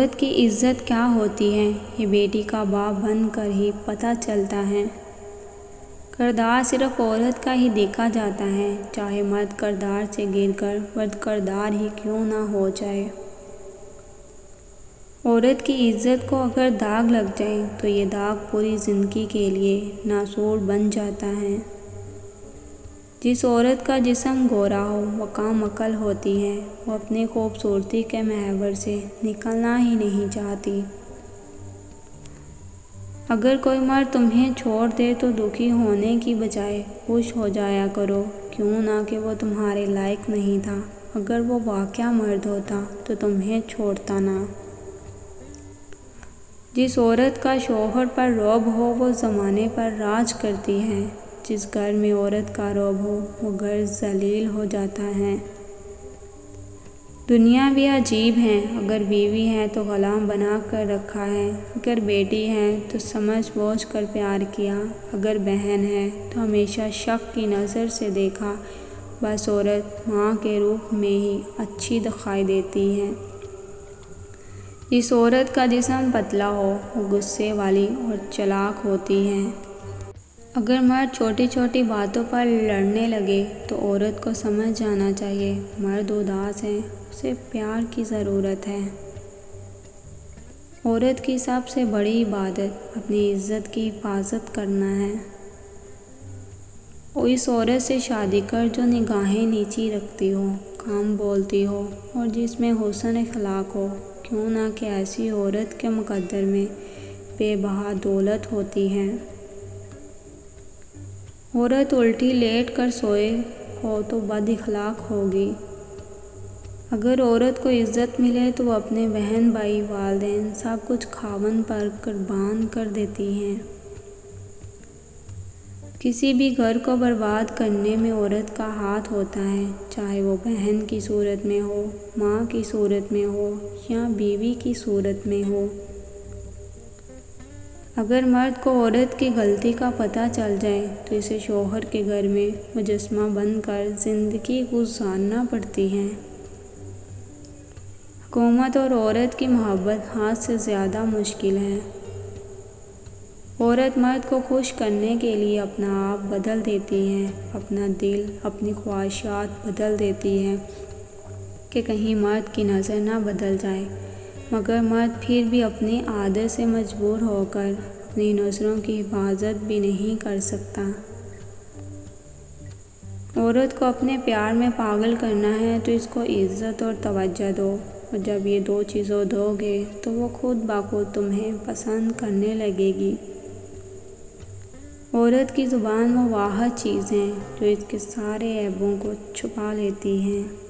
عورت کی عزت کیا ہوتی ہے یہ بیٹی کا باپ بن کر ہی پتہ چلتا ہے۔ کردار صرف عورت کا ہی دیکھا جاتا ہے، چاہے مرد کردار سے گر کر بد کردار ہی کیوں نہ ہو جائے۔ عورت کی عزت کو اگر داغ لگ جائے تو یہ داغ پوری زندگی کے لیے ناسور بن جاتا ہے۔ جس عورت کا جسم گورا ہو وہ کم عقل ہوتی ہے، وہ اپنی خوبصورتی کے محور سے نکلنا ہی نہیں چاہتی۔ اگر کوئی مرد تمہیں چھوڑ دے تو دکھی ہونے کی بجائے خوش ہو جایا کرو، کیوں نہ کہ وہ تمہارے لائق نہیں تھا۔ اگر وہ واقعہ مرد ہوتا تو تمہیں چھوڑتا نہ۔ جس عورت کا شوہر پر رعب ہو وہ زمانے پر راج کرتی ہے، جس گھر میں عورت کا رعب ہو وہ گھر ذلیل ہو جاتا ہے۔ دنیا بھی عجیب ہے، اگر بیوی ہے تو غلام بنا کر رکھا ہے، اگر بیٹی ہے تو سمجھ بوجھ کر پیار کیا، اگر بہن ہے تو ہمیشہ شک کی نظر سے دیکھا۔ بس عورت ماں کے روپ میں ہی اچھی دکھائی دیتی ہے۔ جس عورت کا جسم پتلا ہو وہ غصے والی اور چالاک ہوتی ہے۔ اگر مرد چھوٹی چھوٹی باتوں پر لڑنے لگے تو عورت کو سمجھ جانا چاہیے مرد اداس ہے، اسے پیار کی ضرورت ہے۔ عورت کی سب سے بڑی عبادت اپنی عزت کی حفاظت کرنا ہے۔ اس عورت سے شادی کر جو نگاہیں نیچی رکھتی ہو، کم بولتی ہو اور جس میں حسن اخلاق ہو، کیوں نہ کہ ایسی عورت کے مقدر میں بے بہا دولت ہوتی ہے۔ عورت الٹی لیٹ کر سوئے ہو تو بد اخلاق ہوگی۔ اگر عورت کو عزت ملے تو وہ اپنے بہن بھائی والدین سب کچھ خاوند پر قربان کر دیتی ہے۔ کسی بھی گھر کو برباد کرنے میں عورت کا ہاتھ ہوتا ہے، چاہے وہ بہن کی صورت میں ہو، ماں کی صورت میں ہو یا بیوی کی صورت میں ہو۔ اگر مرد کو عورت کی غلطی کا پتہ چل جائے تو اسے شوہر کے گھر میں مجسمہ بن کر زندگی گزارنا پڑتی ہے۔ حکومت اور عورت کی محبت حد سے زیادہ مشکل ہے۔ عورت مرد کو خوش کرنے کے لیے اپنا آپ بدل دیتی ہے، اپنا دل، اپنی خواہشات بدل دیتی ہے کہ کہیں مرد کی نظر نہ بدل جائے، مگر مرد پھر بھی اپنی عادت سے مجبور ہو کر اپنی نظروں کی حفاظت بھی نہیں کر سکتا۔ عورت کو اپنے پیار میں پاگل کرنا ہے تو اس کو عزت اور توجہ دو، اور جب یہ دو چیزیں دو گے تو وہ خود بخود تمہیں پسند کرنے لگے گی۔ عورت کی زبان وہ واحد چیز ہے جو اس کے سارے عیبوں کو چھپا لیتی ہے۔